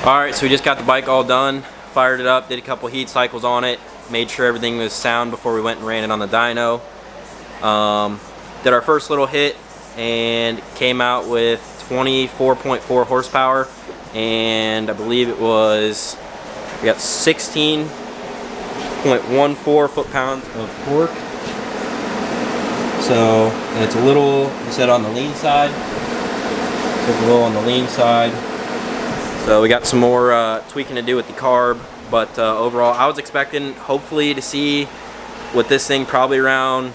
Alright, so we just got the bike all done, fired it up, did a couple heat cycles on it, made sure everything was sound before we went and ran it on the dyno. Did our first little hit and came out with 24.4 horsepower, and I believe it was, we got 16.14 foot-pounds of torque. So, and it's a little, we said on the lean side, it's a little on the lean side. So we got some more tweaking to do with the carb, but overall I was expecting hopefully to see with this thing probably around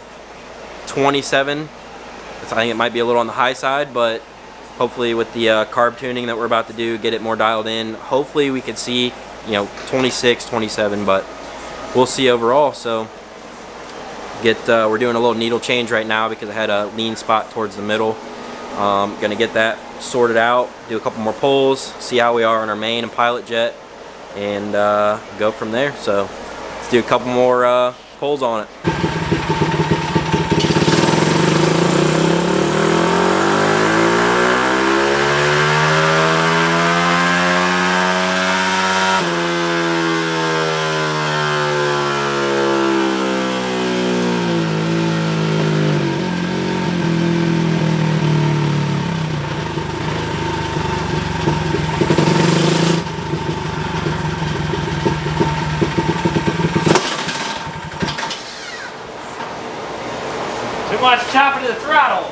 27. I think it might be a little on the high side, but hopefully with the carb tuning that we're about to do, get it more dialed in, hopefully we could see, you know, 26, 27, but we'll see overall. So we're doing a little needle change right now because I had a lean spot towards the middle. Gonna get that sorted out, do a couple more pulls, see how we are on our main and pilot jet, and go from there. So let's do a couple more pulls on it. Too much chopping to the throttle.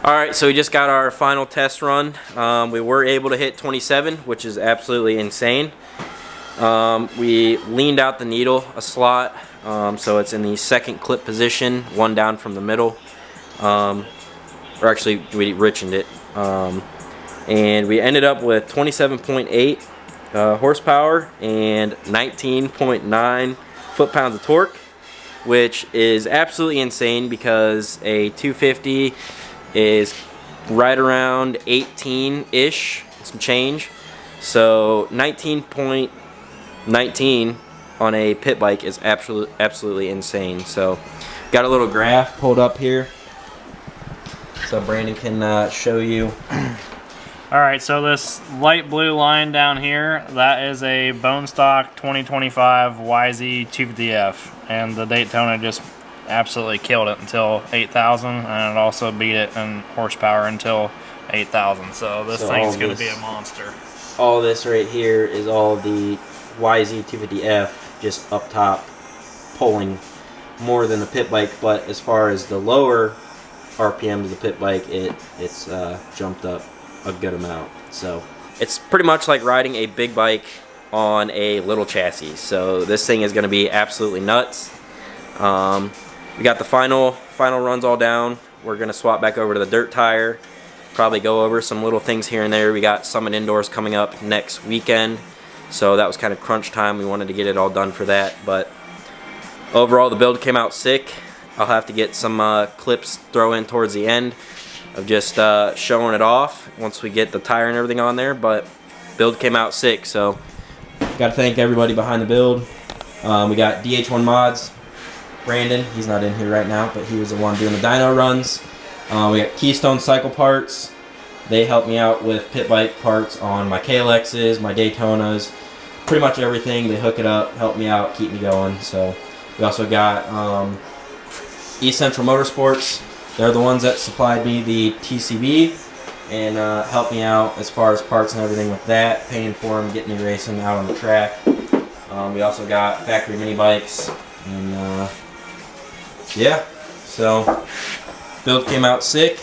Alright, so we just got our final test run. We were able to hit 27, which is absolutely insane. We leaned out the needle a slot, so it's in the second clip position, one down from the middle. Or actually, we richened it. And we ended up with 27.8 horsepower and 19.9 foot-pounds of torque, which is absolutely insane because a 250 is right around 18-ish, some change. So 19.19 on a pit bike is absolutely insane. So got a little graph pulled up here so Brandon can show you. Alright, so this light blue line down here, that is a bone stock 2025 YZ-250F, and the Daytona just absolutely killed it until 8,000, and it also beat it in horsepower until 8,000. So this thing's going to be a monster. All this right here is all the YZ-250F just up top, pulling more than the pit bike. But as far as the lower RPM of the pit bike, it's jumped up a good amount. So it's pretty much like riding a big bike on a little chassis. So this thing is going to be absolutely nuts. We got the final runs all down. We're going to swap back over to the dirt tire, probably go over some little things here and there. We got Summit Indoors coming up next weekend, so that was kind of crunch time. We wanted to get it all done for that, but overall the build came out sick. I'll have to get some clips thrown in towards the end of just showing it off once we get the tire and everything on there, but build came out sick. So got to thank everybody behind the build. We got DH1 Mods, Brandon, he's not in here right now, but he was the one doing the dyno runs. We got Keystone Cycle Parts. They helped me out with pit bike parts on my KLXs, my Daytonas, pretty much everything. They hook it up, help me out, keep me going. So we also got East Central Motorsports. They're the ones that supplied me the TCB and helped me out as far as parts and everything with that, paying for them, getting me racing out on the track. We also got Factory Mini Bikes, and yeah, so build came out sick.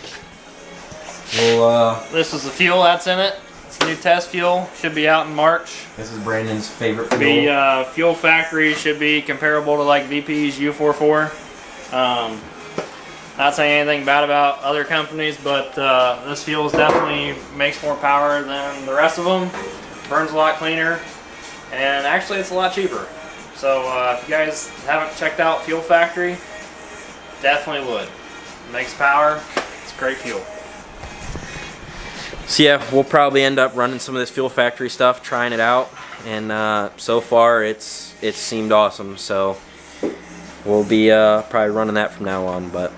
We'll, this is the fuel that's in it. It's new test fuel. Should be out in March. This is Brandon's favorite fuel. The Fuel Factory should be comparable to like VP's U44. Not saying anything bad about other companies, but this fuel definitely makes more power than the rest of them. Burns a lot cleaner, and actually it's a lot cheaper. So if you guys haven't checked out Fuel Factory, definitely would. It makes power. It's great fuel. So yeah, we'll probably end up running some of this Fuel Factory stuff, trying it out, and so far it's seemed awesome. So we'll be probably running that from now on. But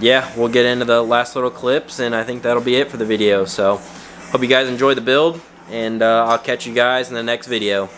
yeah, we'll get into the last little clips, and I think that'll be it for the video. So hope you guys enjoy the build, and I'll catch you guys in the next video.